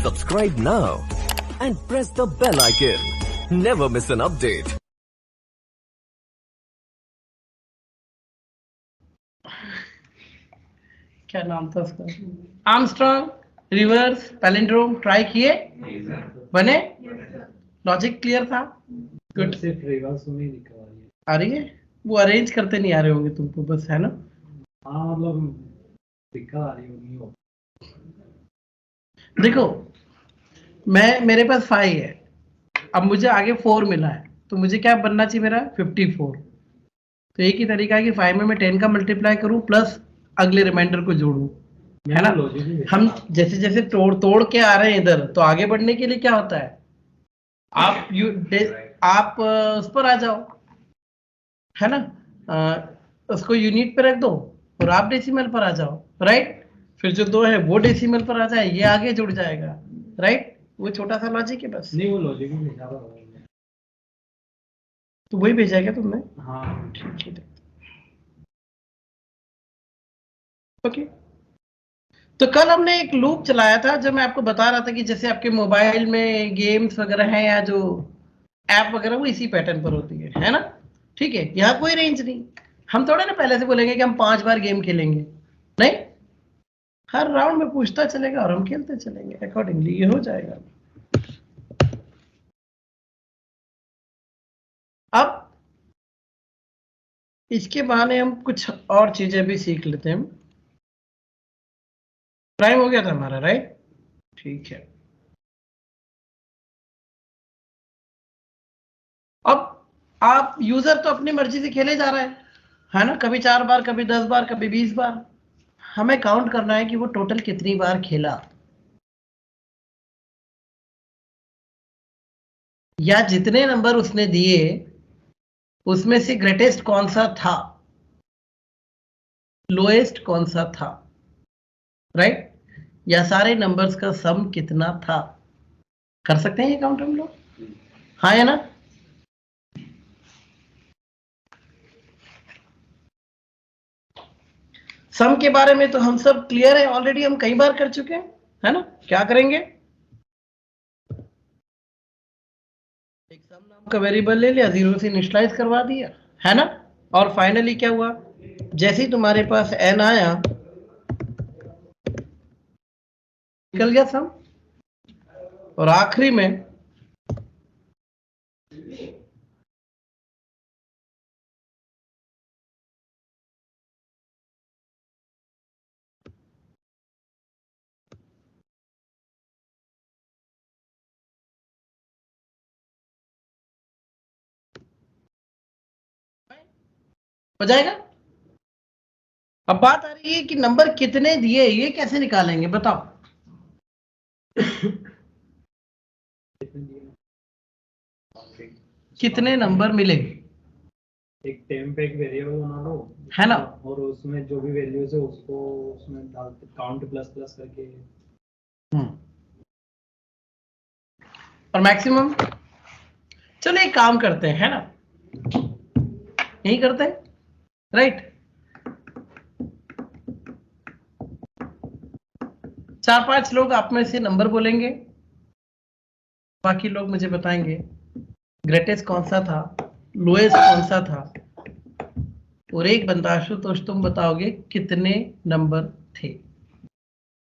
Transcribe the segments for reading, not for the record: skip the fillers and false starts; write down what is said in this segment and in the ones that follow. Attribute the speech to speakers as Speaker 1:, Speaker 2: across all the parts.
Speaker 1: Subscribe now and press the bell icon. Never miss an update.
Speaker 2: क्या नाम था उसका? आर्मस्ट्रॉन्ग, रिवर्स, पैलिंड्रोम ट्राई किए? बने? लॉजिक क्लियर था? गुड।
Speaker 3: सिर्फ रिवर्स में ही दिखा रही है।
Speaker 2: आ रही है? वो अरेंज करते नहीं आ रहे होंगे तुमको, बस है ना?
Speaker 3: हाँ मतलब दिखा रही होगी वो।
Speaker 2: देखो, मेरे पास 5 है, अब मुझे आगे 4 मिला है, तो मुझे क्या बनना चाहिए? मेरा 54। तो एक ही तरीका है कि 5 में मैं 10 का मल्टीप्लाई करूं प्लस अगले रिमाइंडर को जोड़ूं, है ना? हम जैसे जैसे तोड़ के आ रहे हैं इधर, तो आगे बढ़ने के लिए क्या होता है, आप उस पर आ जाओ, है ना? उसको यूनिट पे रख दो और आप डेसिमल पर आ जाओ, राइट? फिर जो 2 है वो डेसिमल पर आ जाए, ये आगे जुड़ जाएगा, राइट? वो छोटा सा लॉजिक है बस।
Speaker 3: नहीं वो लॉजिक में भेजा था
Speaker 2: तो वही भेजा क्या तुमने?
Speaker 3: हाँ
Speaker 2: ठीक है, ओके। तो कल हमने एक लूप चलाया था, जब मैं आपको बता रहा था कि जैसे आपके मोबाइल में गेम्स वगैरह हैं या जो ऐप वगैरह, वो इसी पैटर्न पर होती है ना? ठीक है, यहाँ कोई रेंज नहीं। हम थोड़ा ना पहले से बोलेंगे कि हम 5 बार गेम खेलेंगे, नहीं, हर राउंड में पूछता चलेगा और हम खेलते चलेंगे, अकॉर्डिंगली ये हो जाएगा। अब इसके बहाने हम कुछ और चीजें भी सीख लेते हैं। प्राइम हो गया था हमारा, राइट? ठीक है। अब आप यूजर तो अपनी मर्जी से खेले जा रहे हैं, है ना? कभी 4 बार, कभी 10 बार, कभी 20 बार। हमें काउंट करना है कि वो टोटल कितनी बार खेला, या जितने नंबर उसने दिए उसमें से ग्रेटेस्ट कौन सा था, लोएस्ट कौन सा था, राइट? या सारे नंबर्स का सम कितना था। कर सकते हैं ये काउंट हम लोग? हाँ या ना? सम के बारे में तो हम सब क्लियर है, ऑलरेडी हम कई बार कर चुके हैं, है ना? क्या करेंगे, एक सम नाम का वेरिएबल ले लिया, 0 से इनिशियलाइज करवा दिया, है ना? और फाइनली क्या हुआ, जैसे ही तुम्हारे पास n आया, निकल गया सम, और आखिरी में हो जाएगा। अब बात आ रही है कि नंबर कितने दिए, ये कैसे निकालेंगे बताओ? कितने नंबर मिले?
Speaker 3: एक टेम्प एक वेरिएबल बना लो,
Speaker 2: है ना?
Speaker 3: और उसमें जो भी वैल्यूज है उसको उसमें डालते काउंट प्लस प्लस करके।
Speaker 2: और मैक्सिमम, चलो एक काम करते हैं, है ना? यही करते हैं, राइट? 4-5 लोग आप में से नंबर बोलेंगे, बाकी लोग मुझे बताएंगे ग्रेटेस्ट कौन सा था, लोएस्ट कौन सा था, और एक बंदा आशुतोष तुम बताओगे कितने नंबर थे,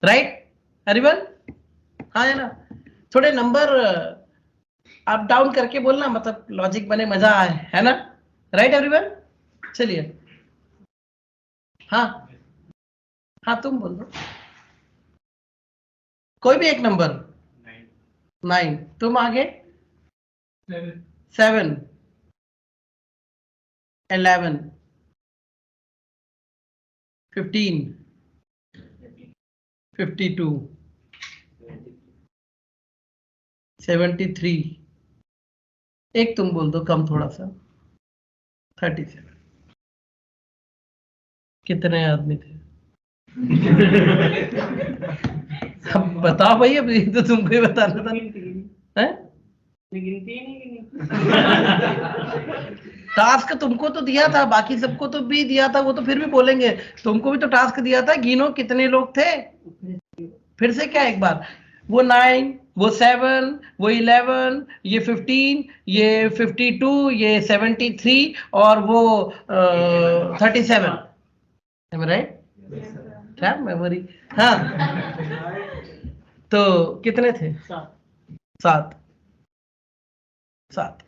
Speaker 2: राइट? एवरीवन, हाँ है ना? थोड़े नंबर अप डाउन करके बोलना, मतलब लॉजिक बने, मजा आए, है ना? Right everyone? चलिए, हाँ हाँ तुम बोल दो कोई भी एक नंबर। 9, तुम आगे? 7, 11, 15, 52, 73, एक तुम बोल दो कम थोड़ा सा, 37। कितने आदमी थे? अब बताओ भाई, अब ये तो तुमको ही बताना था, हैं? टास्क तुमको तो दिया था, बाकी सबको तो भी दिया था, वो तो फिर भी बोलेंगे। तुमको भी तो टास्क दिया था, गिनो कितने लोग थे। फिर से क्या एक बार, वो 9, वो 7, वो 11, ये 15, ये 52, ये 73 और वो 37। राइट? क्या मेमोरी। हाँ, तो कितने थे? 7। 7।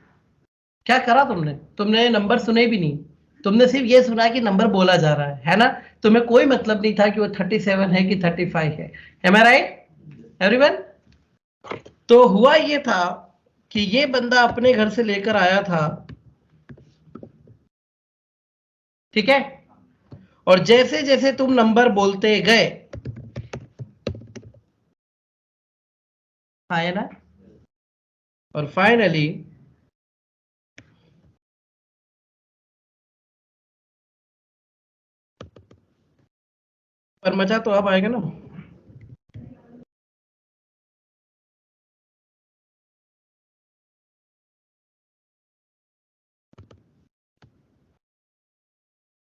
Speaker 2: क्या करा तुमने? तुमने नंबर सुने भी नहीं, तुमने सिर्फ ये सुना कि नंबर बोला जा रहा है ना? तुम्हें कोई मतलब नहीं था कि वो 37 है कि 35 है। Am I right? Everyone? तो हुआ ये था कि ये बंदा अपने घर से लेकर आया था, ठीक है? और जैसे जैसे तुम नंबर बोलते गए, है ना, और फाइनली पर मजा तो अब आएगा ना।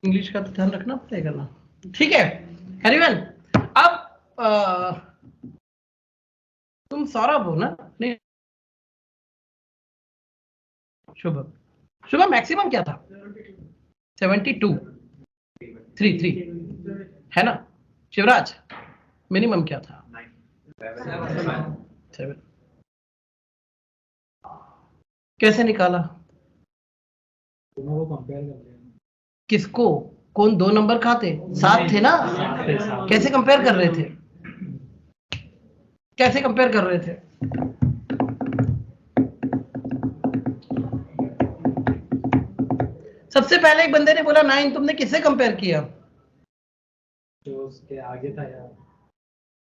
Speaker 2: इंग्लिश का तो ध्यान रखना पड़ेगा ना, ठीक है? एवरीवन, अब तुम सौरभ हो ना? नहीं, शुभम। शुभम मैक्सिमम क्या था? 72, 3 है ना? शिवराज मिनिमम क्या था? 7। कैसे निकाला?
Speaker 3: दोनों को कंपेयर कर रहे हैं।
Speaker 2: किसको? कौन? 2 नंबर कहाँ थे? 7 थे ना? कैसे कंपेयर कर रहे थे? कैसे कंपेयर कर रहे थे? सबसे पहले एक बंदे ने बोला 9, तुमने किससे कंपेयर किया?
Speaker 3: जो उसके आगे था यार,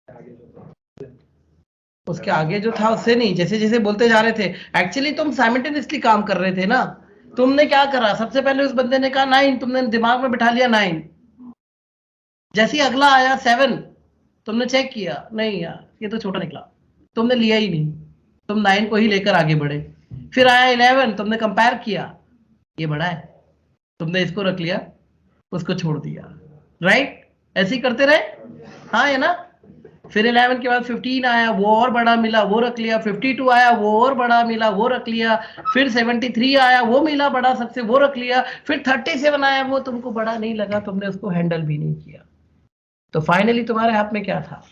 Speaker 3: आगे जो था
Speaker 2: उसके आगे जो था उससे नहीं, जैसे जैसे बोलते जा रहे थे। एक्चुअली तुम साइमल्टेनियसली काम कर रहे थे ना। तुमने क्या करा? सबसे पहले उस बंदे ने कहा 9, तुमने दिमाग में बिठा लिया 9। जैसे ही अगला आया 7, तुमने चेक किया, नहीं यार ये तो छोटा निकला, तुमने लिया ही नहीं, तुम 9 को ही लेकर आगे बढ़े। फिर आया 11, तुमने कंपेयर किया, ये बड़ा है, तुमने इसको रख लिया, उसको छोड़ दिया। राइट? ऐसे ही करते रहे, हाँ है ना? फिर 11 के बाद 15 आया, वो और बड़ा मिला, वो रख लिया। 52 आया, वो और बड़ा मिला, वो रख लिया। फिर 73 आया, वो मिला बड़ा सबसे, वो रख लिया। फिर 37 आया, वो तुमको बड़ा नहीं लगा, तुमने उसको हैंडल भी नहीं किया। तो फाइनली तुम्हारे हाथ में क्या था?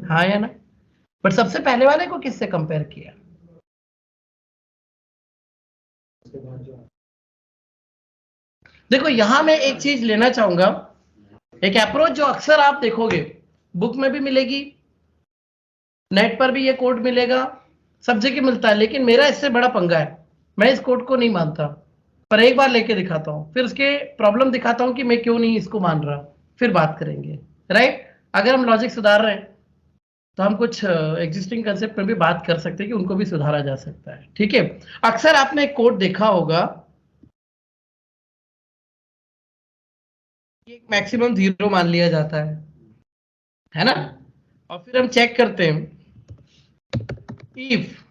Speaker 2: हाँ या ना? बट सबसे पहले वाले को किससे कंपेयर किया?
Speaker 3: उसके बाद जो
Speaker 2: देखो यहां मैं एक चीज लेना चाहूंगा, एक अप्रोच जो अक्सर आप देखोगे, बुक में भी मिलेगी, नेट पर भी ये कोड मिलेगा, सब जगह मिलता है, लेकिन मेरा इससे बड़ा पंगा है, मैं इस कोड को नहीं मानता। पर एक बार लेके दिखाता हूं, फिर उसके प्रॉब्लम दिखाता हूं कि मैं क्यों नहीं इसको मान रहा, फिर बात करेंगे। राइट? अगर हम लॉजिक सुधार रहे हैं तो हम कुछ एग्जिस्टिंग कंसेप्ट में भी बात कर सकते हैं कि उनको भी सुधारा जा सकता है। ठीक है? अक्सर आपने एक कोड देखा होगा, एक मैक्सिमम 0 मान लिया जाता है ना? और फिर हम चेक करते हैं इफ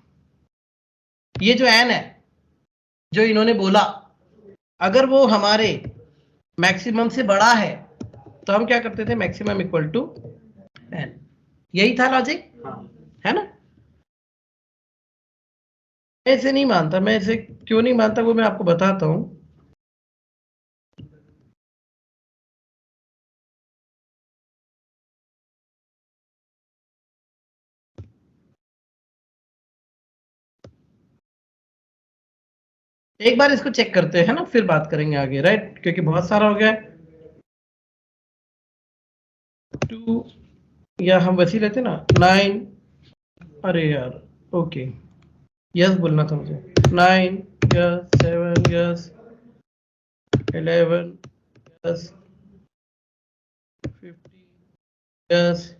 Speaker 2: ये जो एन है जो इन्होंने बोला, अगर वो हमारे मैक्सिमम से बड़ा है तो हम क्या करते थे? Maximum equal to n. यही था लॉजिक, है ना? मैं इसे नहीं मानता, मैं इसे क्यों नहीं मानता वो मैं आपको बताता हूं। एक बार इसको चेक करते हैं ना, फिर बात करेंगे आगे। राइट? क्योंकि बहुत सारा हो गया है। 2 या हम वैसे ही लेते ना 9। अरे यार, ओके, यस बोलना था मुझे। 9 यस, 7 यस, 11 यस, 50 यस,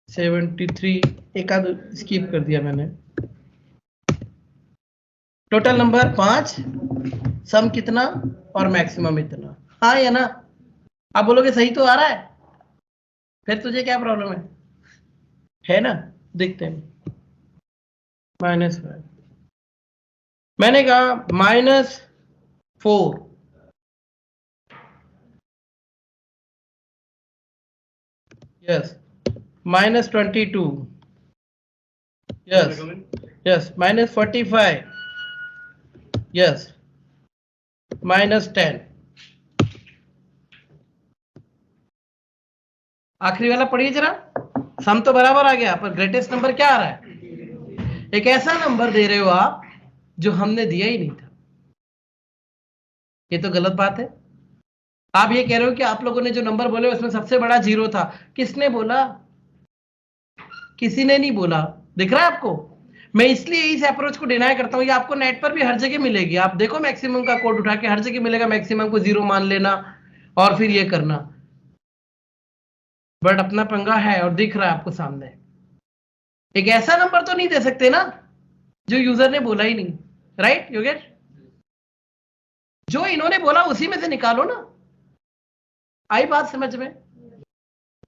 Speaker 2: 73 एक आध स्किप कर दिया मैंने। टोटल नंबर 5, सम कितना और मैक्सिमम इतना। हाँ या ना? आप बोलोगे सही तो आ रहा है, फिर तुझे क्या प्रॉब्लम है ना? देखते हैं। -5 मैंने कहा -4 यस, -22 Yes. Yes. -45. Yes. -10. आखिरी वाला पढ़िए जरा, सम तो बराबर आ गया पर ग्रेटेस्ट नंबर क्या आ रहा है? एक ऐसा नंबर दे रहे हो आप जो हमने दिया ही नहीं था। ये तो गलत बात है। आप ये कह रहे हो कि आप लोगों ने जो नंबर बोले उसमें सबसे बड़ा 0 था। किसने बोला? किसी ने नहीं बोला। दिख रहा है आपको? मैं इसलिए इस अप्रोच को डिनाई करता हूं। ये आपको नेट पर भी हर जगह मिलेगी। आप देखो मैक्सिमम का कोड उठा के, हर जगह मिलेगा मैक्सिमम को 0 मान लेना और फिर ये करना। बट अपना पंगा है और दिख रहा है आपको सामने। एक ऐसा नंबर तो नहीं दे सकते ना जो यूजर ने बोला ही नहीं। राइट योगेश? जो इन्होंने बोला उसी में से निकालो ना। आई बात समझ में?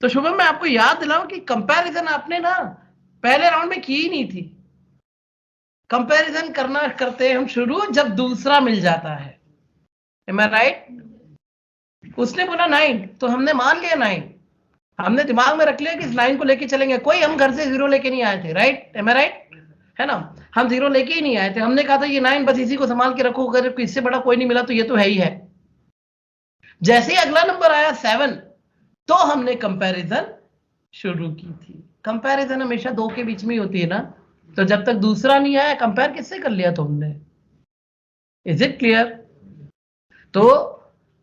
Speaker 2: तो शुभम मैं आपको याद दिलाऊं कि कंपैरिजन आपने ना पहले राउंड में की ही नहीं थी। कंपैरिजन करना करते हैं हम शुरू जब दूसरा मिल जाता है। Am I right? उसने बोला 9 तो हमने मान लिया 9। हमने दिमाग में रख लिया कि इस 9 को लेके चलेंगे। कोई हम घर से 0 लेके नहीं आए थे। राइट? Am I right? है ना? हम 0 लेके ही नहीं आए थे। हमने कहा था ये 9 बस इसी को संभाल के रखो, अगर इससे बड़ा कोई नहीं मिला तो ये तो है ही है। जैसे ही अगला नंबर आया 7 तो हमने कंपैरिजन शुरू की थी। कंपैरिजन हमेशा 2 के बीच में ही होती है ना। तो जब तक दूसरा नहीं आया कंपेयर किससे कर लिया तुमने? Is it clear? तो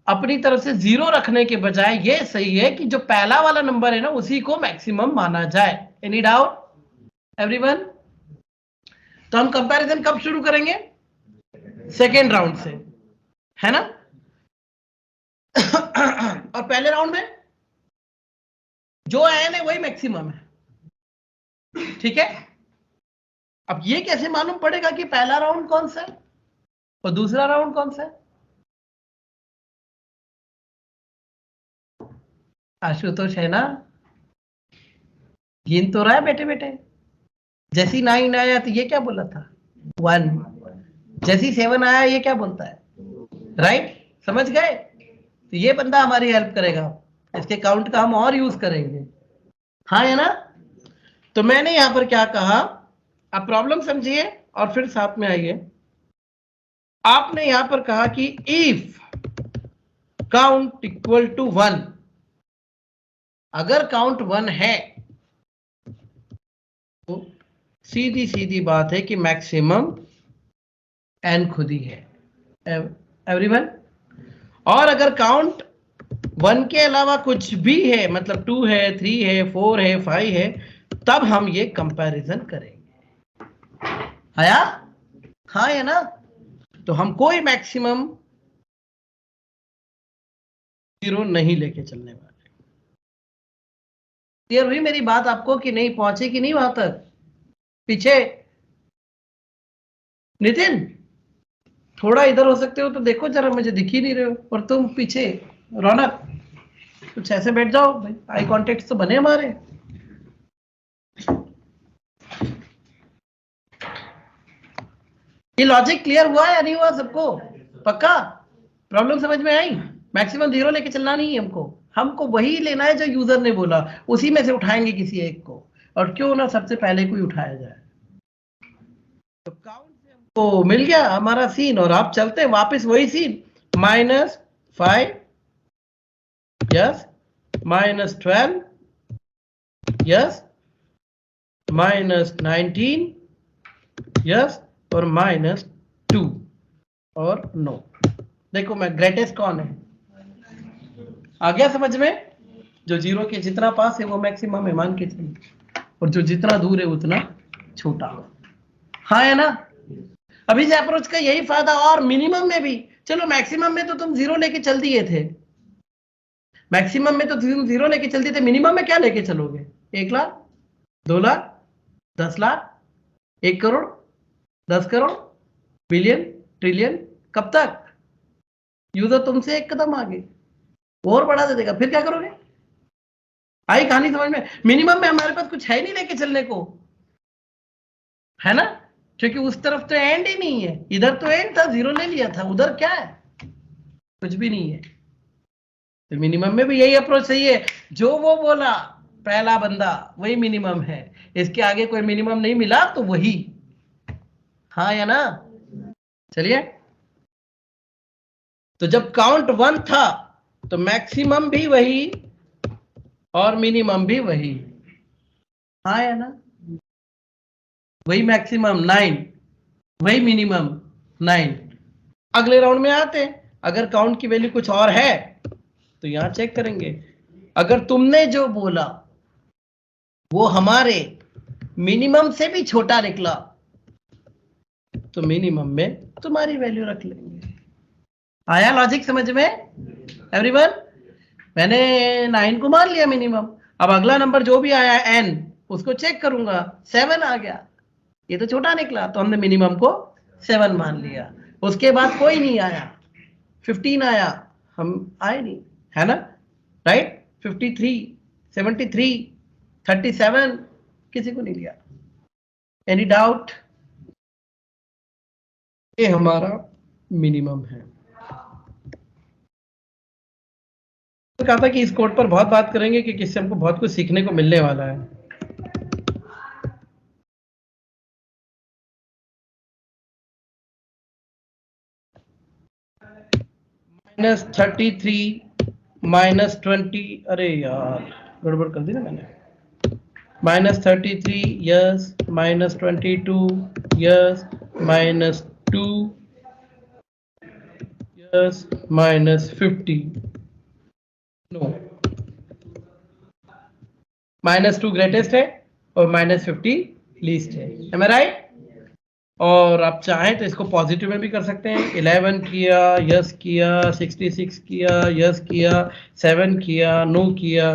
Speaker 2: अपनी तरफ से 0 रखने के बजाय ये सही है कि जो पहला वाला नंबर है ना उसी को मैक्सिमम माना जाए। Any doubt everyone? तो हम कंपैरिजन कब शुरू करेंगे? सेकेंड राउंड से, है ना? और पहले राउंड में जो एन है वही मैक्सिमम है। ठीक है? अब ये कैसे मालूम पड़ेगा कि पहला राउंड कौन सा है और दूसरा राउंड कौन सा है? आशुतोष है ना? गिन तो रहा है बेटे बेटे। जैसी 9 आया तो ये क्या बोला था? 1। जैसी 7 आया ये क्या बोलता है? राइट? समझ गए? तो ये बंदा हमारी हेल्प करेगा। इसके काउंट का हम और यूज करेंगे। हाँ है ना? तो मैंने यहां पर क्या कहा, आप प्रॉब्लम समझिए और फिर साथ में आइए। आपने यहां पर कहा कि इफ काउंट इक्वल टू 1, अगर काउंट 1 है तो सीधी सीधी बात है कि मैक्सिमम n खुद ही है। एवरीवन? और अगर काउंट 1 के अलावा कुछ भी है, मतलब 2 है, 3 है, 4 है, 5 है, तब हम ये कंपैरिजन करेंगे। आया? हाँ है ना? तो हम कोई मैक्सिमम 0 नहीं लेके चलने वाले। क्लियर हुई मेरी बात आपको कि नहीं? पहुंचे कि नहीं वहां तक? पीछे नितिन थोड़ा इधर हो सकते हो तो देखो जरा, मुझे दिख ही नहीं रहे हो। और तुम पीछे रौनक कुछ ऐसे बैठ जाओ भाई, आई कांटेक्ट तो बने हमारे। ये लॉजिक क्लियर हुआ या नहीं हुआ सबको? पक्का? प्रॉब्लम समझ में आई? मैक्सिमम 0 लेके चलना नहीं है हमको वही लेना है जो यूजर ने बोला, उसी में से उठाएंगे किसी एक को। और क्यों ना सबसे पहले कोई उठाया जाए। तो काउंट से हमको मिल गया हमारा सीन और आप चलते हैं वापस वही सीन। -5, यस, -12, यस, -19, यस, और -2 और नो। देखो मैं ग्रेटेस्ट कौन है? आ गया समझ में? जो 0 के जितना पास है वो मैक्सिमम है, मान के चलिए, और जो जितना दूर है उतना छोटा। हाँ है ना? अभी इस अप्रोच का यही फायदा। और मिनिमम में भी, चलो मैक्सिमम में तो तुम 0 लेके चल दिए थे, मैक्सिमम में तो तुम 0 लेके चल दिए थे, मिनिमम में क्या लेके चलोगे? 1 लाख, 2 लाख, 10 लाख, 1 करोड़, 10 करोड़, बिलियन, ट्रिलियन? कब तक? यूजर तुमसे एक कदम आगे और बढ़ा दे देगा, फिर क्या करोगे? आई कहानी समझ में? मिनिमम में हमारे पास कुछ है नहीं लेके चलने को, है ना? क्योंकि उस तरफ तो एंड ही नहीं है। इधर तो एंड था, 0 ले लिया था, उधर क्या है? कुछ भी नहीं है। तो मिनिमम में भी यही अप्रोच सही है। जो वो बोला पहला बंदा वही मिनिमम है। इसके आगे कोई मिनिमम नहीं मिला तो वही, हाँ या ना? चलिए, तो जब काउंट 1 था तो मैक्सिमम भी वही और मिनिमम भी वही, हाँ या ना? वही मैक्सिमम 9, वही मिनिमम 9। अगले राउंड में आते हैं, अगर काउंट की वैल्यू कुछ और है तो यहां चेक करेंगे। अगर तुमने जो बोला वो हमारे मिनिमम से भी छोटा निकला तो मिनिमम में तुम्हारी वैल्यू रख लेंगे। आया लॉजिक समझ में एवरीवन? मैंने 9 को मान लिया मिनिमम, अब अगला नंबर जो भी आया n उसको चेक करूंगा, 7 आ गया, ये तो छोटा निकला तो हमने मिनिमम को 7 मान लिया। उसके बाद कोई नहीं आया, 15 आया, हम आए नहीं, है ना? राइट? 53, 73, 37 किसी को नहीं लिया। Any doubt? ये हमारा मिनिमम है। तो कहा था कि इस कोड पर बहुत बात करेंगे कि किससे हमको बहुत कुछ सीखने को मिलने वाला है। -33 -20, अरे यार गड़बड़ कर दी ना मैंने। -33 yes, -22 yes, -2 yes, -50 no. -2 greatest है और -50 लीस्ट है, एम आई राइट? और आप चाहें तो इसको पॉजिटिव में भी कर सकते हैं। 11 किया, यस किया, 66 किया, यस किया, 7 किया, नो किया,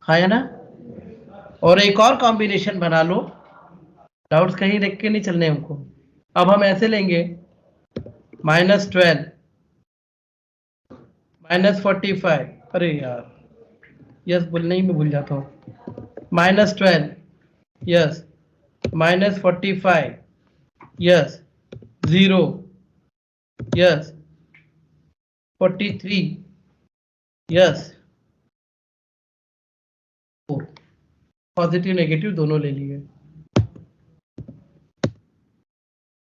Speaker 2: है ना? और एक और कॉम्बिनेशन बना लो, डाउट्स कहीं देख के नहीं चलने हमको। अब हम ऐसे लेंगे -12 -45, अरे यार यस बोलने ही मैं भूल जाता हूँ। -12 yes, -45 yes, 0 yes, 43 yes, 4। Positive negative दोनों ले लिए,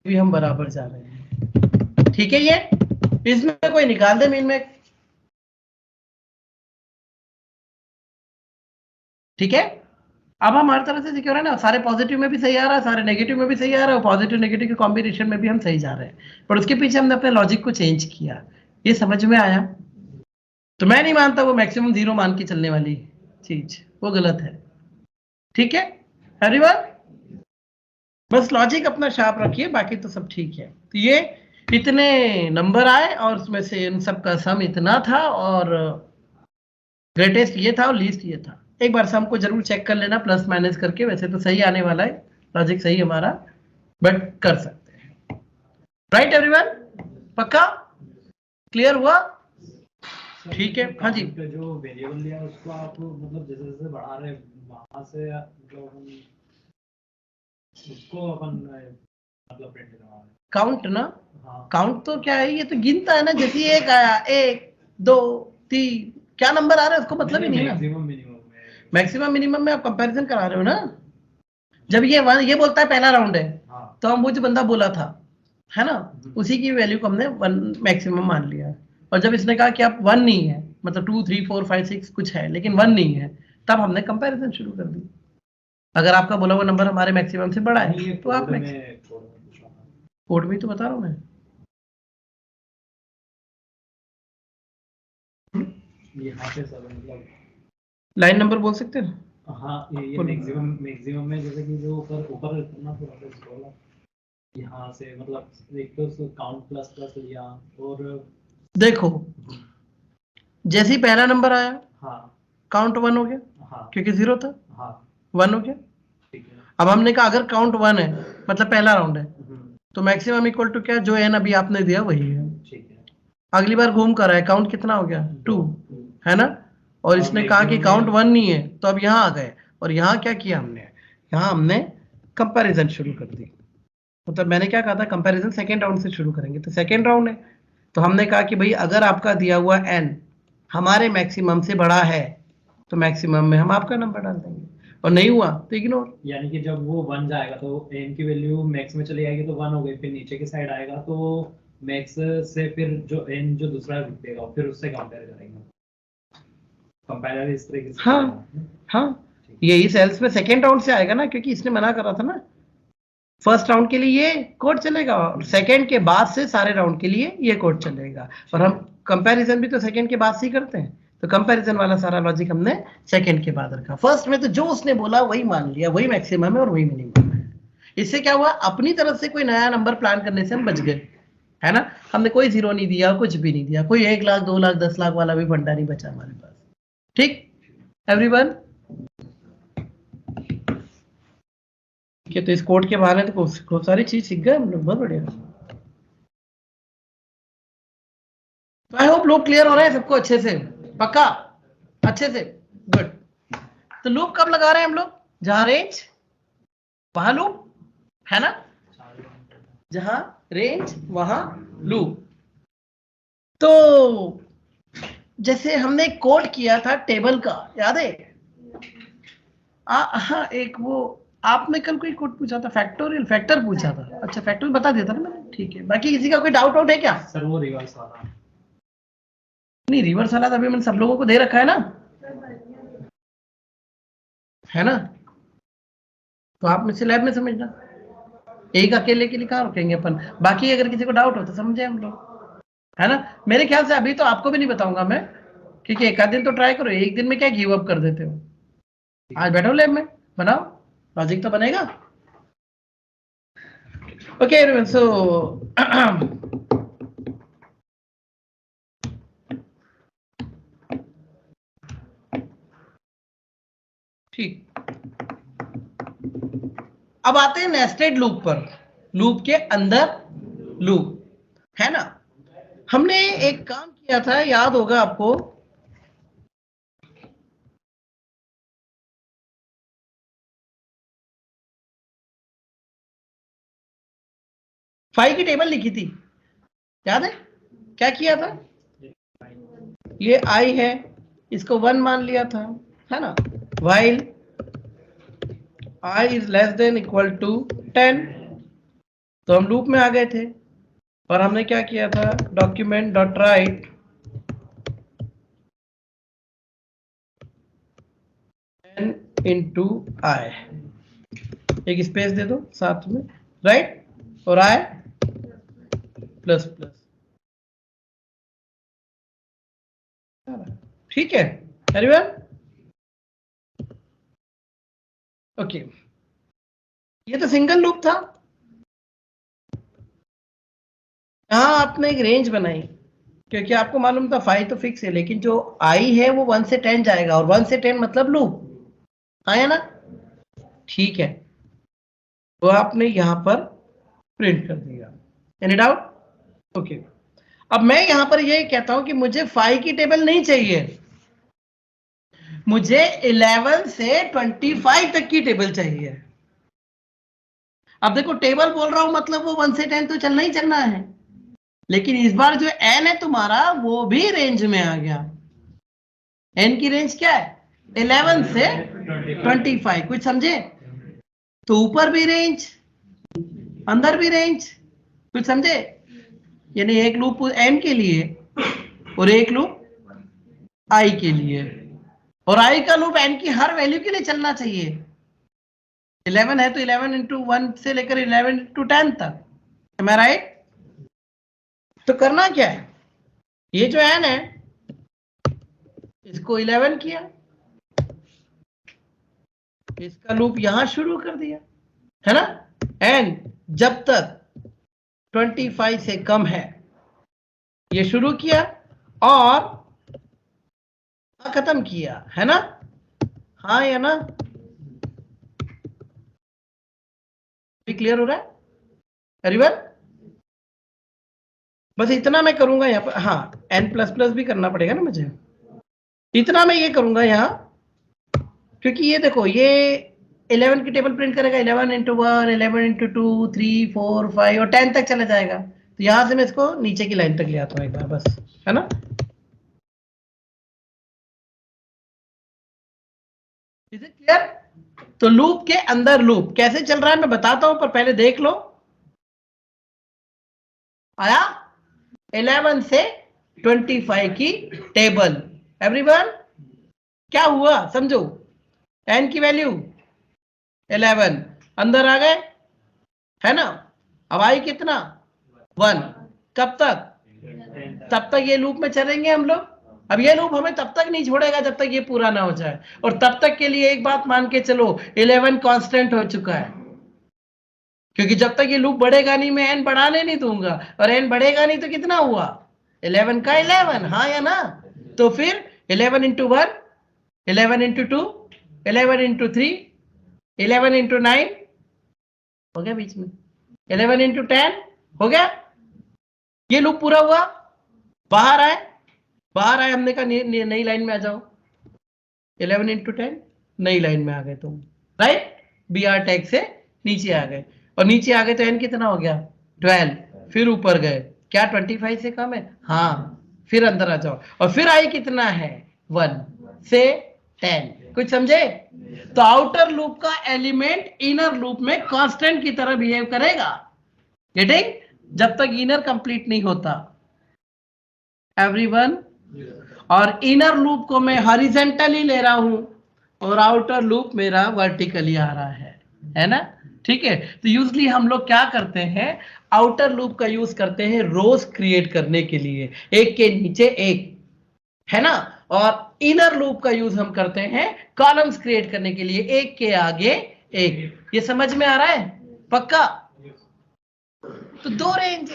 Speaker 2: भी हम बराबर जा रहे हैं। ठीक है, ये इसमें कोई निकाल दे मीन में, ठीक है? अब हम हर तरह से सिक्योर है ना, सारे पॉजिटिव में भी सही आ रहा है, सारे नेगेटिव में भी सही आ रहा है, पॉजिटिव नेगेटिव के कॉम्बिनेशन में भी हम सही जा रहे हैं, पर उसके पीछे हमने अपने लॉजिक को चेंज किया। ये समझ में आया? तो मैं नहीं मानता वो मैक्सिमम 0 मान के चलने वाली चीज, वो गलत है। ठीक है एवरीवन? बस लॉजिक अपना शार्प रखिए, बाकी तो सब ठीक है। तो ये इतने नंबर आए और उसमें से इन सब का सम इतना था और ग्रेटेस्ट ये था और लीस्ट ये था। एक बार सम को जरूर चेक कर लेना प्लस माइनस करके, वैसे तो सही आने वाला है, लॉजिक सही हमारा, बट कर सकते हैं। Right everyone? पक्का क्लियर हुआ? ठीक है, हाँ जी।
Speaker 3: जो वेरिएबल लिया उसको आप मतलब जैसे जैसे बढ़ा रहे वहां से मतलब उसको अपन मतलब प्रिंट करवा रहे हैं
Speaker 2: काउंट ना?
Speaker 3: हाँ।
Speaker 2: काउंट तो क्या है, ये तो गिनता है ना, जैसे एक आया 1 2 3 क्या नंबर आ रहा है उसको मतलब ही नहीं ना। मैक्सिमम मिनिमम में आप कंपैरिजन करा रहे हो ना। जब ये बोलता है पहला राउंड है, हाँ। तो हम वो जो बंदा बोला था, है ना, उसी की वैल्यू को हमने 1 मैक्सिमम मान लिया। और जब इसने कहा कि आप 1 नहीं है, मतलब 2 3 4 5 6 कुछ है लेकिन 1 नहीं है, तब हमने कंपैरिजन शुरू कर दी। अगर आपका बोला हुआ नंबर हमारे मैक्सिमम से बड़ा है तो आप कोड में तो बता रहा हूं मैं।
Speaker 3: यहाँ पे सब मतलब
Speaker 2: लाइन नंबर बोल सकते हैं?
Speaker 3: हाँ, ये मैक्सिमम में जैसे कि जो ऊपर करना थोड़ा सा यहाँ से मतलब एक तो काउंट प्लस प्लस लिया और
Speaker 2: देखो जैसे ही पहला नंबर आया,
Speaker 3: हाँ,
Speaker 2: काउंट 1 हो गया, हाँ, क्योंकि 0 था,
Speaker 3: हाँ,
Speaker 2: 1 हो गया। ठीक है। अब हमने कहा अगर काउंट 1 है मतलब पहला राउंड है, तो मैक्सिमम इक्वल टू क्या, जो एन अभी आपने दिया वही है। ठीक है। अगली बार घूम कर आए, काउंट कितना हो गया 2, है ना, और इसने कहा कि काउंट 1 नहीं है, तो अब यहाँ आ गए और यहाँ क्या किया हमने, यहाँ हमने कंपैरिजन शुरू कर दी। मतलब मैंने क्या कहा था, कंपैरिजन सेकेंड राउंड से शुरू करेंगे, तो सेकेंड राउंड है, तो हमने कहा कि भाई अगर आपका दिया हुआ n हमारे मैक्सिमम से बड़ा है तो मैक्सिमम में हम आपका नंबर डाल देंगे, और नहीं हुआ तो इग्नोर।
Speaker 3: यानी कि जब वो 1 जाएगा तो n की वैल्यू मैक्स में चली जाएगी तो 1 हो गई, फिर नीचे की साइड आएगा तो मैक्स से फिर जो n जो दूसरा दिखेगा फिर उससे कंपेयर करेंगे। कंपेयर इस तरीके से
Speaker 2: हाँ
Speaker 3: करेगा।
Speaker 2: हाँ, यही सेल्स में सेकेंड राउंड से आएगा ना, क्योंकि इसने मना करा था ना, फर्स्ट राउंड के लिए ये कोड चलेगा और सेकेंड के बाद से सारे राउंड के लिए ये कोड चलेगा। और हम कंपैरिजन भी तो सेकेंड के बाद से ही करते हैं, तो कंपैरिजन वाला सारा लॉजिक हमने सेकेंड के बाद रखा। फर्स्ट में तो जो उसने बोला वही मान लिया, वही मैक्सिमम है और वही मिनिमम है। इससे क्या हुआ, अपनी तरफ से कोई नया नंबर प्लान करने से हम बच गए, है ना। हमने कोई जीरो नहीं दिया, कुछ भी नहीं दिया, कोई 1 लाख 2 लाख 10 लाख वाला भी फंडा नहीं बचा हमारे पास। ठीक एवरीवन, ठीक है। तो इस कोड के बहाने तो खूब सारी चीज सीख गए हम लोग, बहुत बढ़िया। तो आई होप लोग क्लियर हो रहे हैं सबको अच्छे से, पक्का अच्छे से, गुड। तो लूप कब लगा रहे हैं हम लोग, जहां रेंज वहां लूप, है ना, जहां रेंज वहां लूप। तो जैसे हमने कोड किया था टेबल का, याद है। हाँ, एक वो आपने कल कोई कोड पूछा था, फैक्टोरियल फैक्टर पूछा था। अच्छा, फैक्टोरियल बता दिया था ना मैंने, ठीक है। बाकी किसी का कोई डाउट है क्या?
Speaker 3: सर वो रिवर्स वाला
Speaker 2: नहीं, रिवर्स वाला तो अभी मैंने सब लोगों को दे रखा है ना, है ना। तो आप मुझसे लैब में समझना, एक अकेले के लिए कहाँ रुकेंगे अपन। बाकी अगर किसी को डाउट हो तो समझे हम लोग, है ना। मेरे ख्याल से अभी तो आपको भी नहीं बताऊंगा मैं, क्योंकि एक आध दिन तो ट्राई करो, एक दिन में क्या गिव अप कर देते हो। आज बैठो लैब में, बनाओ, लॉजिक तो बनेगा। ओके, सो ठीक, अब आते हैं नेस्टेड लूप पर, लूप के अंदर लूप, है ना। हमने एक काम किया था, याद होगा आपको, फाइव की टेबल लिखी थी, याद है। क्या किया था, ये आई है, इसको 1 मान लिया था, है ना। while i is less than equal to 10, तो हम लूप में आ गए थे और हमने क्या किया था, document dot write n into i, एक स्पेस दे दो साथ में, राइट, और i प्लस प्लस, ठीक है एवरीवन। ओके, ये तो सिंगल लूप था। यहां आपने एक रेंज बनाई, क्योंकि आपको मालूम था 5 तो फिक्स है, लेकिन जो आई है वो 1 से 10 जाएगा, और 1 से 10 मतलब लूप, आया ना, ठीक है। तो आपने यहां पर प्रिंट कर दिया, एनी डाउट? ओके, अब मैं यहां पर ये कहता हूं कि मुझे 5 की टेबल नहीं चाहिए, मुझे 11 से 25 तक की टेबल चाहिए। अब देखो, टेबल बोल रहा हूं मतलब वो 1 से 10 तो चलना ही चलना है, लेकिन इस बार जो n है तुम्हारा वो भी रेंज में आ गया। n की रेंज क्या है, 11 से 25, कुछ समझे। तो ऊपर भी रेंज, अंदर भी रेंज, कुछ समझे। यानी एक लूप n के लिए और एक लूप i के लिए, और i का लूप n की हर वैल्यू के लिए चलना चाहिए। 11 है तो 11 इंटू 1 से लेकर 11 इंटू 10 तक, am I right? तो करना क्या है, ये जो n है इसको 11 किया, इसका लूप यहां शुरू कर दिया, है ना। n जब तक 25 से कम है ये शुरू किया और खत्म किया, है ना, हाँ या ना। क्लियर हो रहा है एवरीवन? बस इतना मैं करूंगा यहाँ पर, हाँ n प्लस प्लस भी करना पड़ेगा ना मुझे, इतना मैं ये करूंगा यहाँ, क्योंकि ये देखो ये 11 की टेबल प्रिंट करेगा, 11 इंटू 1, 11 इंटू 2, 3, 4, 5 और 10 तक चला जाएगा। तो यहां से मैं इसको नीचे की लाइन तक ले आता हूँ एक बार बस, है ना। Is it clear? तो लूप के अंदर लूप कैसे चल रहा है मैं बताता हूं, पर पहले देख लो। आया 11 से 25 की टेबल। एवरीवन क्या हुआ समझो, n की वैल्यू 11 अंदर आ गए, है ना। अब आई कितना 1, कब तक, तब तक ये लूप में चलेंगे हम लोग। अब ये लूप हमें तब तक नहीं छोड़ेगा जब तक ये पूरा ना हो जाए, और तब तक के लिए एक बात मान के चलो 11 कांस्टेंट हो चुका है, क्योंकि जब तक ये लूप बढ़ेगा नहीं मैं n बढ़ाने नहीं दूंगा, और n बढ़ेगा नहीं तो कितना हुआ 11 का 11, हाँ या ना। तो फिर 11 इंटू 1, 11 इंटू 2, 11 इंटू 3, 11 इंटू 9 हो गया बीच में, 11 इंटू 10 हो गया। ये लूप पूरा हुआ, बाहर आए, बाहर आए, हमने कहा नई लाइन में आ जाओ, 11 इंटू 10 नई लाइन में आ गए तुम, राइट। बी आर टैग से नीचे आ गए, और नीचे आ गए तो n कितना हो गया 12, फिर ऊपर गए, क्या 25 से कम है, हाँ, फिर अंदर आ जाओ, और फिर आई कितना है 1 से 10, कुछ समझे। तो आउटर लूप का एलिमेंट इनर लूप में कांस्टेंट की तरह बिहेव करेगा, गेटिंग, जब तक इनर कंप्लीट नहीं होता। एवरीवन, और इनर लूप को मैं हॉरिजॉन्टली ले रहा हूं और आउटर लूप मेरा वर्टिकली आ रहा है ना, ठीक है। तो यूजली हम लोग क्या करते हैं, आउटर लूप का यूज करते हैं रोज क्रिएट करने के लिए, एक के नीचे एक, है ना, और इनर लूप का यूज हम करते हैं कॉलम्स क्रिएट करने के लिए, एक के आगे एक। ये समझ में आ रहा है पक्का। तो दो रेंज,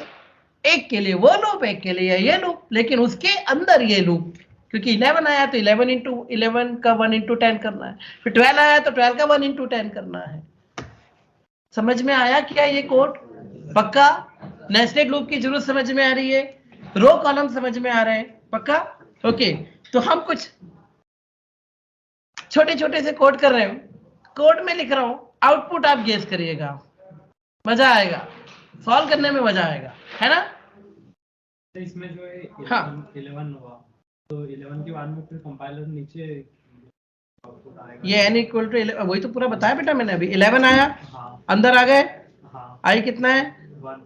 Speaker 2: एक के लिए वो लूप, एक के लिए ये लूप, लेकिन उसके अंदर ये लूप, क्योंकि 11 आया तो 11 इंटू 11 का 1 इंटू 10 करना है, फिर 12 आया तो 12 का 1 इंटू 10 करना है। समझ में आया क्या ये कोड पक्का। नेस्टेड लूप की जरूरत समझ में आ रही है, रो कॉलम समझ में आ रहे हैं पक्का। ओके, तो हम कुछ छोटे छोटे से कोड कर रहे हैं, कोड में लिख रहा हूं, आउटपुट आप गेस करिएगा, मजा आएगा, सॉल्व करने में मजा आएगा, है ना।
Speaker 3: तो इसमें जो है 11,
Speaker 2: हाँ।
Speaker 3: 11 हुआ, तो 11 के बाद में फिर कंपाइलर नीचे आउटपुट आएगा।
Speaker 2: ये n इक्वल टू, वही तो पूरा बताया बेटा मैंने अभी, 11 आया,
Speaker 3: हाँ,
Speaker 2: अंदर आ गए,
Speaker 3: हाँ,
Speaker 2: आई कितना है
Speaker 3: 1,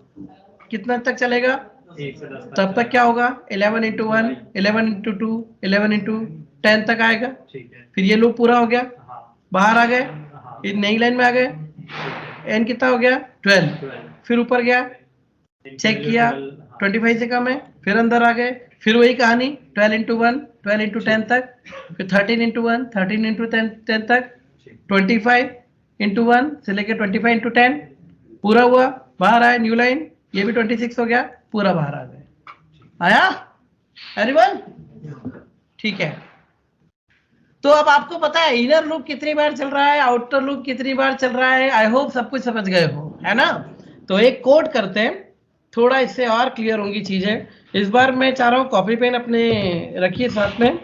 Speaker 2: कितना तक चलेगा,
Speaker 3: 1 से 10
Speaker 2: तब तक क्या होगा 11 इंटू 1, 11 इंटू 2, 11 इंटू 10 तक आएगा।
Speaker 3: ठीक है,
Speaker 2: फिर ये लूप पूरा हो गया,
Speaker 3: हाँ,
Speaker 2: बाहर आ गए,
Speaker 3: हाँ,
Speaker 2: फिर नई लाइन में आ गए, n कितना हो गया 12,
Speaker 3: 12,
Speaker 2: फिर ऊपर गया, चेक किया 25 से कम है, फिर अंदर आ गए, फिर वही कहानी 12 इंटू 1, 12 इंटू 10 तक, फिर 13 इंटू 1, 13 इंटू 10 तक, 25 इंटू 1 से लेकर 25 इंटू 10 पूरा हुआ, बाहर आया न्यू लाइन, ये भी 26 हो गया, पूरा बाहर आ गए, आया एवरीवन, ठीक है। तो अब आपको पता है इनर लूप कितनी बार चल रहा है, आउटर लूप कितनी बार चल रहा है, आई होप सब कुछ समझ गए हो, है ना। तो एक कोड करते हैं, थोड़ा इससे और क्लियर होंगी चीजें। इस बार मैं चाह रहा हूं कॉपी पेन अपने रखिए साथ में,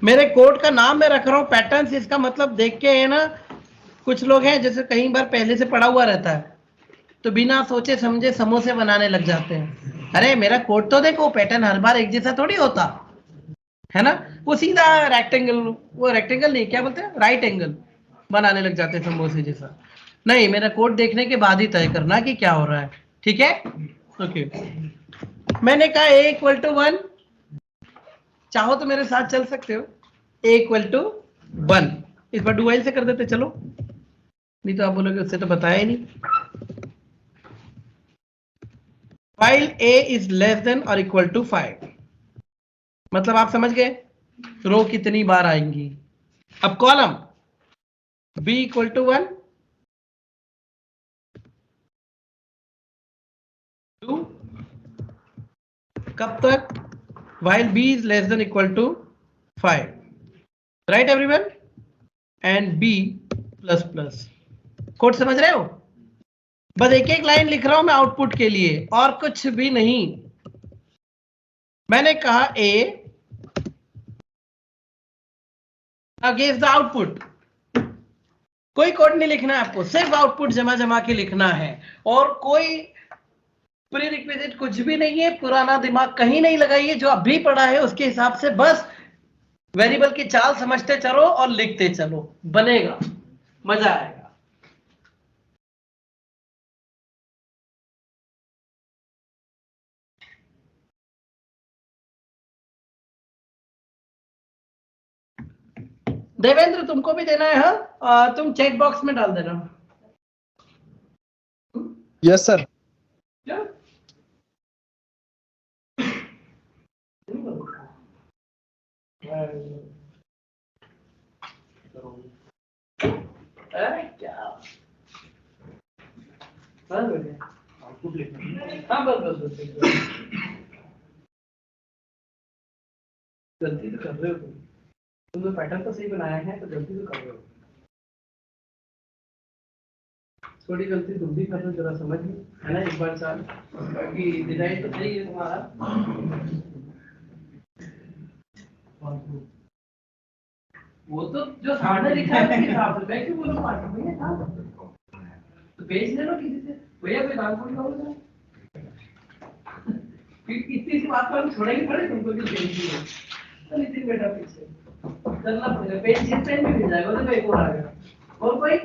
Speaker 2: मेरे कोड का नाम मैं रख रहा हूं पैटर्न्स, इसका मतलब देख के है ना, कुछ लोग हैं जैसे कई बार पहले से पढ़ा हुआ रहता है तो बिना सोचे समझे समोसे बनाने लग जाते हैं। अरे मेरा कोड तो देखो, पैटर्न हर बार एक जैसा थोड़ी होता है ना, वो सीधा रेक्टेंगल, वो रेक्टेंगल नहीं क्या बोलते हैं, राइट एंगल बनाने लग जाते हैं समोसे जैसा। नहीं, मेरा कोड देखने के बाद ही तय करना कि क्या हो रहा है, ठीक है। ओके, मैंने कहा a इक्वल टू 1, चाहो तो मेरे साथ चल सकते हो, a इक्वल टू 1, इस बार डू वाइल से कर देते चलो, नहीं तो आप बोलोगे उससे तो बताया ही नहीं। while a is less than or equal to 5, मतलब आप समझ गए रो कितनी बार आएंगी। अब कॉलम b इक्वल टू 1, 2, कब तक, while b is less than equal to 5, right everyone, and b plus plus. Code समझ रहे हो, बस एक एक लाइन लिख रहा हूं मैं आउटपुट के लिए, और कुछ भी नहीं। मैंने कहा a अगेंस्ट द आउटपुट, कोई कोड नहीं लिखना है आपको, सिर्फ आउटपुट जमा जमा के लिखना है, और कोई प्री रिक्विजिट कुछ भी नहीं है, पुराना दिमाग कहीं नहीं लगाइए, जो अभी पढ़ा है उसके हिसाब से बस वेरिएबल की चाल समझते चलो और लिखते चलो, बनेगा, मजा आएगा। देवेंद्र तुमको भी देना है? हाँ, तुम चैट बॉक्स में डाल देना।
Speaker 4: Yes sir.
Speaker 2: अरे क्या, हाँ बस गलती तो कर रहे हो तुमने पैटर्न तो सही बनाया है, तो गलती तो कर रहे हो, थोड़ी गलती तुम भी कर रहे हो, जरा समझ लो, है ना, एक बार साल, बाकी डिजाइन तो सही है तुम्हारा। वो तो जो सामने लिखा है उसके हिसाब से, मैं क्यों बोलूं पार्ट में था, तो बेच ले लो किसी से, भैया कोई दाम थोड़ी करोगे, इतनी सी बात पर छोड़ेंगे थोड़े तुमको, जो बेचनी है तो नितिन बेटा पीछे करना पड़ेगा, पेन भी मिल जाएगा, तो एक और आ गया, और कोई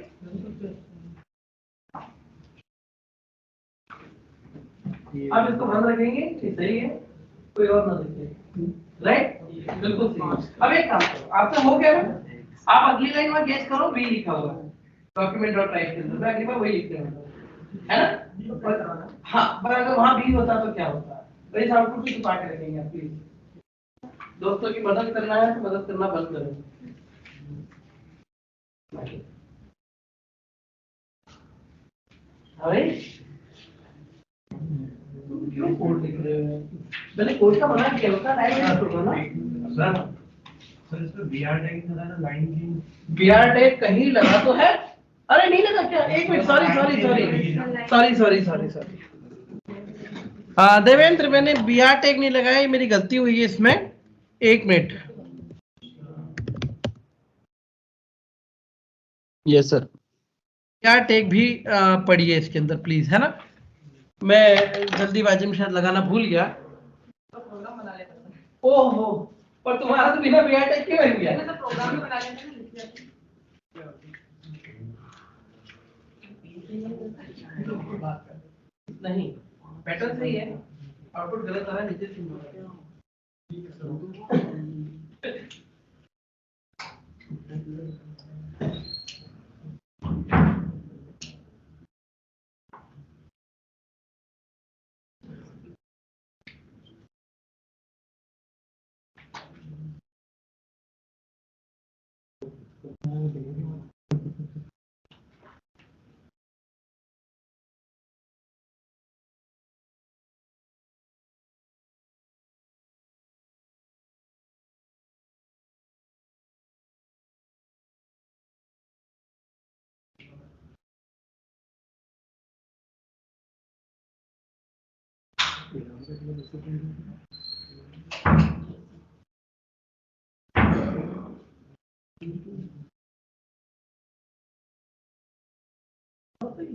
Speaker 2: आप इसको बंद रखेंगे, ये सही है, कोई और ना देखे, राइट, बिल्कुल सही। अब एक काम करो, आपका हो गया ना, आप अगली लाइन में गेस करो, बी लिखा हुआ है डॉक्यूमेंट डॉट टाइप के अंदर, मैं अगली बार वही लिखते हूँ, है ना? हाँ, पर अगर वहाँ बी होता तो क्या होता है, तो इस आउटपुट को छुपा के रखेंगे आप प्लीज। दोस्तों की मदद करना है तो मदद करना बंद करें। अरे क्यों कोड लिख रहे हो? मैंने कोड का मना किया होता, लाइन में ना सर। सर इसमें बीआर टैग लगा ना, लाइन की बीआर टैग कहीं लगा तो है? अरे नहीं लगा क्या? एक मिनट, सॉरी। देवेंद्र, मैंने बीआर टैग नहीं लगाया, मेरी गलती हुई है इसमें, एक minute.
Speaker 4: Yes sir.
Speaker 2: BR tag भी पढ़िए इसके अंदर प्लीज, है ना, मैं जल्दीबाजी में शायद लगाना भूल गया। ओहो, पर तुम्हारा तो बिना बीआर टैग क्यों है? मैं तो प्रोग्राम ही बना लेते हैं। नहीं, पैटर्न सही है, आउटपुट गलत आ रहा है, नीचे से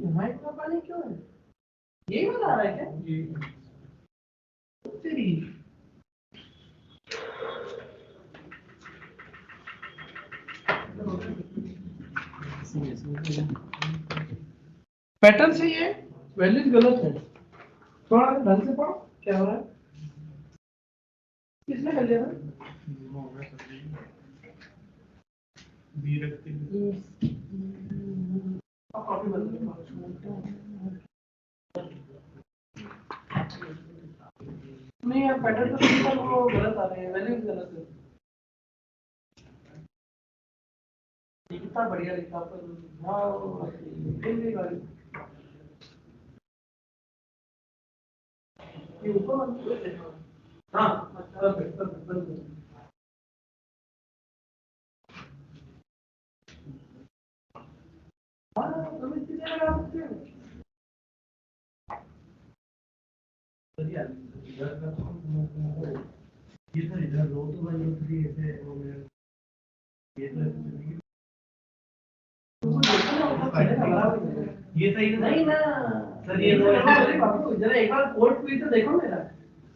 Speaker 2: यहाँ इतना पानी क्यों है? यही बता रहा है क्या? तेरी पैटर्न सही है, वैल्यूज गलत है, थोड़ा ढंग से पढ़ो क्या हो रहा है, किसने कर लिया था? कॉपी बदल नहीं यार, पैटर्न तो सही था, वो गलत आ रहे हैं, वैल्यूज गलत है। कितना बढ़िया लिखा पर हाँ भी गाड़ी ये ऊपर हाँ परफेक्ट। हाँ तुम इसी तरह लगा सकते हो। ये तो इधर रो तो भाई उतरी ऐसे हो गया, ये तो ये सही नहीं ना। सर ये जरा एक बार कोड भी तो देखो मेरा।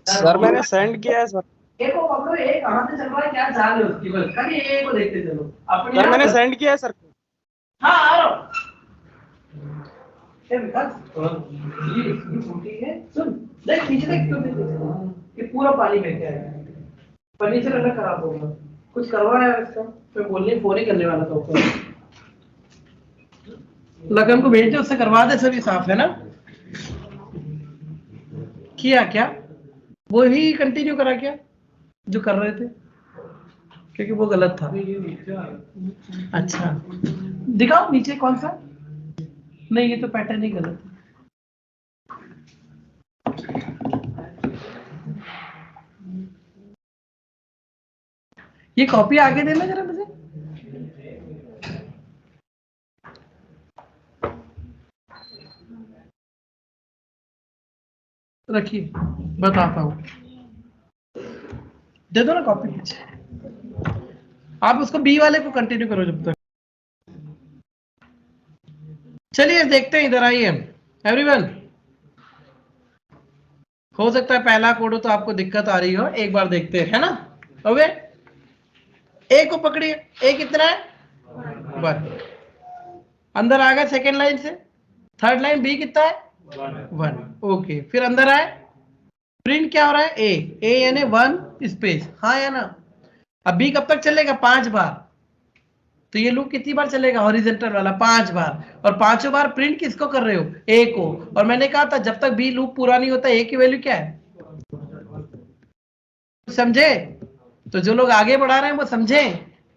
Speaker 4: सर मैंने सेंड किया है सर।
Speaker 2: एक को पकड़ो, एक कहां से चल रहा है, क्या चाल है उसकी, बस खाली एक को देखते चलो अपने।
Speaker 4: सर मैंने सेंड किया है सर।
Speaker 2: हाँ आ रहा हूं। ये विकास ये छोटी है, सुन देख नीचे देख तो देख, ये पूरा पानी बह के आएगा, फर्नीचर अलग खराब होगा, कुछ करवा है इसका। मैं बोलने फोन ही करने वाला था ऊपर, लगन को भेज दे, उससे करवा दे, सभी साफ है ना। किया क्या वो ही कंटिन्यू करा क्या जो कर रहे थे, क्योंकि वो गलत था। अच्छा दिखाओ नीचे कौन सा, नहीं ये तो पैटर्न ही गलत है। ये कॉपी आगे देना जरा मुझे। रखिए बताता हूं, दे दो ना कॉपी पीछे। आप उसको बी वाले को कंटिन्यू करो जब तक। चलिए देखते हैं, इधर आइए एवरीवन। हो सकता है पहला कोड हो तो आपको दिक्कत आ रही हो, एक बार देखते हैं, है ना। ओके ए को पकड़िए, ए कितना है 1, अंदर आ गए सेकेंड लाइन से, थर्ड लाइन बी कितना है 1, ओके फिर अंदर आए, प्रिंट क्या हो रहा है ए यानी 1 स्पेस, हाँ या ना। अब बी कब तक चलेगा 5 बार, तो ये लूप कितनी बार चलेगा हॉरिजॉन्टल वाला 5 बार, और 5 बार प्रिंट किसको कर रहे हो ए को। और मैंने कहा था जब तक बी लूप पूरा नहीं होता ए की वैल्यू क्या है, समझे। तो जो लोग आगे बढ़ा रहे हैं वो समझे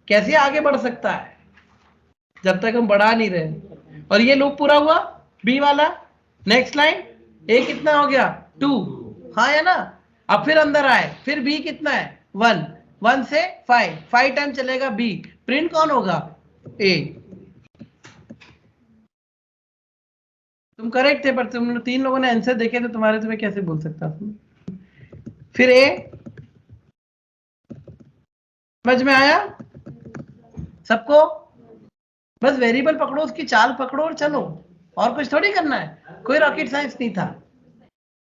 Speaker 2: कैसे आगे बढ़ सकता है जब तक हम बढ़ा नहीं रहे। और ये लूप पूरा हुआ बी वाला, नेक्स्ट लाइन ए कितना हो गया 2, हाँ या ना। अब फिर अंदर आए, फिर बी कितना है 1, 1 से 5 टाइम चलेगा बी, प्रिंट कौन होगा ए। तुम करेक्ट थे पर तुम 3 लोगों ने आंसर देखे थे तुम्हारे, तुम्हें कैसे बोल सकता था। फिर ए समझ में आया सबको, बस वेरिएबल पकड़ो, उसकी चाल पकड़ो और चलो, और कुछ थोड़ी करना है, कोई रॉकेट साइंस नहीं था,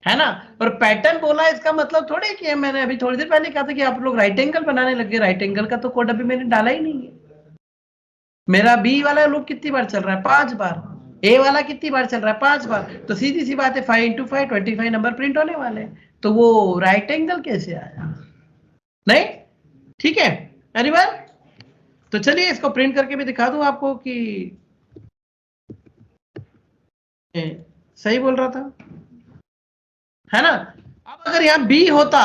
Speaker 2: है ना। और पैटर्न बोला इसका मतलब थोड़ी कि मैंने अभी थोड़ी देर पहले कहा था कि आप लोग राइट एंगल बनाने लगे, राइट एंगल का तो कोड अभी मैंने डाला ही नहीं है। मेरा बी वाला लूप कितनी बार चल रहा है 5 बार, ए वाला कितनी बार चल रहा है 5 बार, तो सीधी सी बात है 5 × 5 25 नंबर प्रिंट होने वाले, तो वो राइट एंगल कैसे आया, नहीं ठीक है एनीवन। तो चलिए इसको प्रिंट करके भी दिखा दूं आपको कि सही बोल रहा था, है ना। अब अगर यहां बी होता,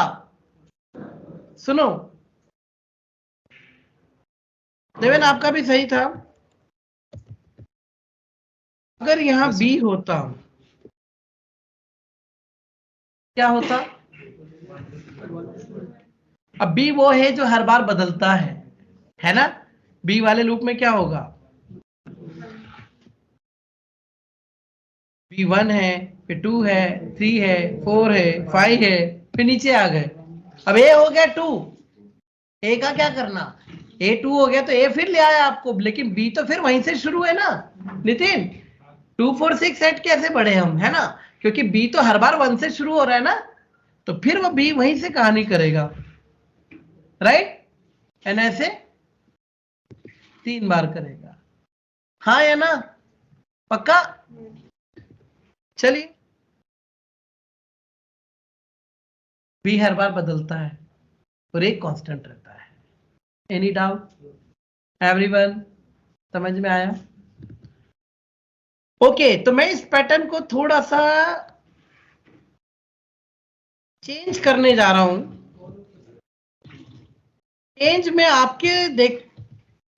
Speaker 2: सुनो देवेन आपका भी सही था, अगर यहां बी होता क्या होता। अब बी वो है जो हर बार बदलता है ना। बी वाले लूप में क्या होगा, बी 1 है, फिर 2 है, 3 है, 4 है, 5 है, फिर नीचे आ गए। अब ए हो गया 2, ए का क्या करना, ए 2 हो गया तो ए फिर ले आया आपको, लेकिन बी तो फिर वहीं से शुरू है ना नितिन। 2 4 6 8 कैसे बढ़े हम, है ना, क्योंकि बी तो हर बार 1 से शुरू हो रहा है ना, तो फिर वो बी वहीं से कहानी करेगा, राइट। एंड ऐसे 3 बार करेगा, हाँ या ना, पक्का। चलिए बी हर बार बदलता है और एक कांस्टेंट रहता है। एनी डाउट एवरीवन, समझ में आया। ओके तो मैं इस पैटर्न को थोड़ा सा चेंज करने जा रहा हूं। चेंज में आपके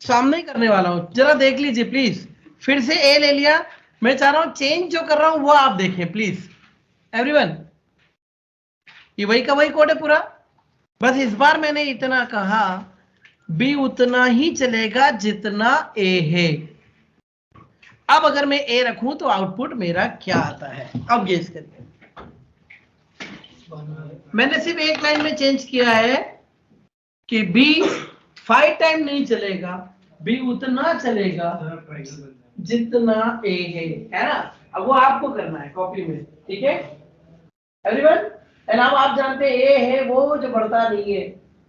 Speaker 2: सामने ही करने वाला हूं, जरा देख लीजिए प्लीज। फिर से ए ले लिया, मैं चाह रहा हूं चेंज जो कर रहा हूं वो आप देखें प्लीज एवरीवन। ये वही का वही कोड है पूरा, बस इस बार मैंने इतना कहा बी उतना ही चलेगा जितना ए है। अब अगर मैं ए रखूं तो आउटपुट मेरा क्या आता है, अब गेस करिए। मैंने सिर्फ एक लाइन में चेंज किया है कि बी 5 टाइम नहीं चलेगा, बी उतना चलेगा जितना ए है ना। अब वो आपको करना है कॉपी में, ठीक है एवरीवन। एंड अब आप जानते हैं ए है वो जो बढ़ता नहीं है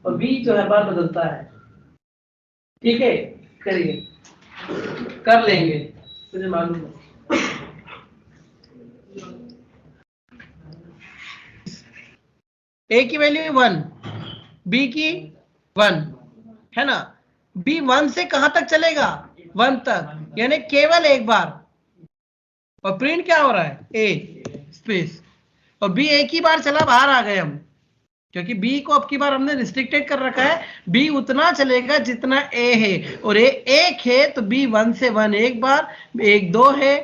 Speaker 2: और बी जो हर बार बदलता है, ठीक है। करिए, कर लेंगे, मुझे मालूम है। ए की वैल्यू 1, बी की 1 है ना। बी 1 से कहां तक चलेगा, 1 तक, यानी केवल एक बार। और प्रिंट क्या हो रहा है, ए स्पेस, और बी एक ही बार चला, बाहर आ गए हम, क्योंकि बी को अब की बार हमने रिस्ट्रिक्टेड कर रखा है। बी उतना चलेगा जितना ए है, और ए 1 है तो बी 1 से 1 एक बार, 1 2 है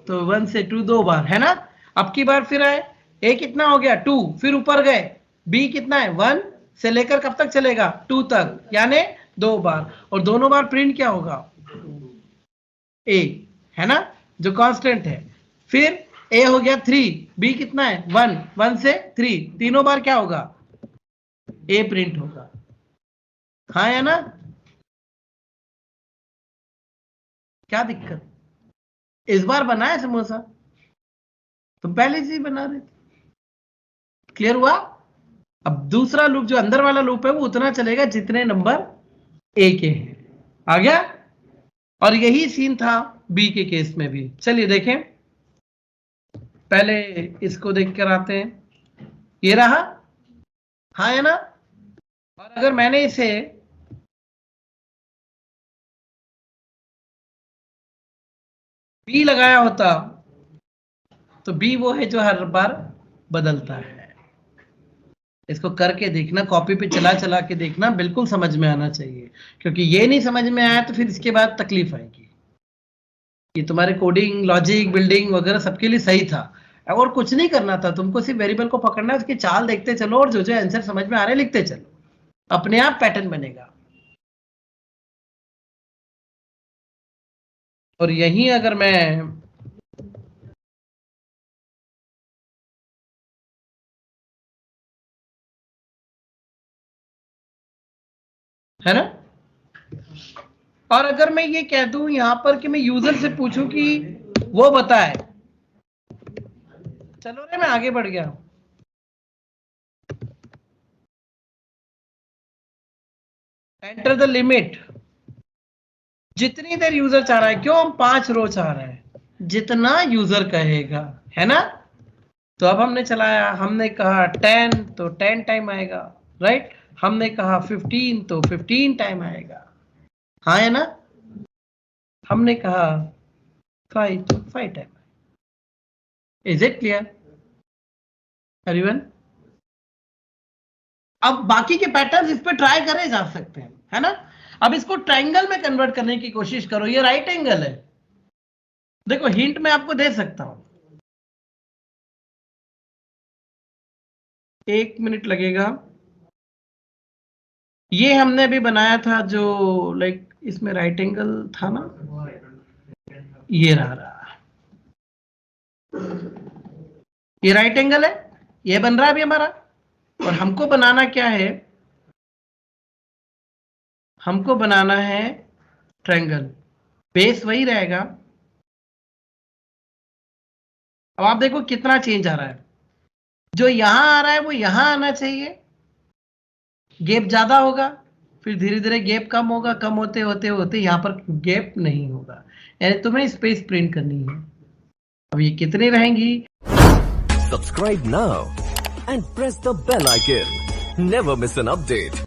Speaker 2: तो 1 से 2 2 बार, है ना। अब की बार फिर आए, ए कितना हो गया 2, फिर ऊपर गए, बी कितना है 1 से लेकर कब तक चलेगा 2 तक, यानी 2 बार, और दोनों बार प्रिंट क्या होगा, ए, है ना, जो कांस्टेंट है। फिर ए हो गया 3, बी कितना है 1, 1 से 3, तीनों बार क्या होगा, ए प्रिंट होगा, हाँ है ना। क्या दिक्कत, इस बार बना है समोसा, तो पहले से ही बना रहे थे, क्लियर हुआ। अब दूसरा लूप जो अंदर वाला लूप है वो उतना चलेगा जितने नंबर ए के हैं, आ गया। और यही सीन था बी के केस में भी। चलिए देखें, पहले इसको देख कर आते हैं, ये रहा, हाँ है ना। और अगर मैंने इसे बी लगाया होता तो बी वो है जो हर बार बदलता है। इसको करके देखना, कॉपी पे चला चला के देखना, बिल्कुल समझ में आना चाहिए, क्योंकि ये नहीं समझ में आया तो फिर इसके बाद तकलीफ आएगी। कि तुम्हारे कोडिंग, लॉजिक, बिल्डिंग वगैरह सबके लिए सही था, और कुछ नहीं करना था, तुमको सिर्फ वेरिएबल को पकड़ना है, उसकी चाल देखते चलो, और जो जो आंसर समझ में आ रहे लिखते चलो, अपने आप पैटर्न बनेगा। और यही अगर मैं है ना, और अगर मैं ये कह दूं यहां पर कि मैं यूजर से पूछूं कि वो बताए, चलो रे मैं आगे बढ़ गया, एंटर द लिमिट, जितनी देर यूजर चाह रहा है, क्यों हम 5 रो चाह रहे हैं, जितना यूजर कहेगा, है ना। तो अब हमने चलाया, हमने कहा 10 तो 10 टाइम आएगा, राइट। हमने कहा 15 तो 15 टाइम आएगा, हाँ है ना। हमने कहा 5 तो 5 टाइम आएगा। Is it clear everyone. अब बाकी के पैटर्न्स इस पे ट्राई करे जा सकते हैं, है ना। अब इसको ट्रायंगल में कन्वर्ट करने की कोशिश करो, ये राइट एंगल है, देखो हिंट मैं आपको दे सकता हूं, 1 मिनट लगेगा। ये हमने अभी बनाया था जो लाइक इसमें राइट एंगल था ना, ये रहा, ये राइट एंगल है, ये बन रहा है अभी हमारा। और हमको बनाना क्या है, हमको बनाना है ट्रायंगल, बेस वही रहेगा। अब आप देखो कितना चेंज आ रहा है, जो यहां आ रहा है वो यहां आना चाहिए, गैप ज्यादा होगा, फिर धीरे धीरे गैप कम होगा, कम होते होते होते यहां पर गैप नहीं होगा, यानी तुम्हें स्पेस प्रिंट करनी है। अब ये कितनी रहेंगी,
Speaker 1: Subscribe now and press the bell icon. Never miss an update.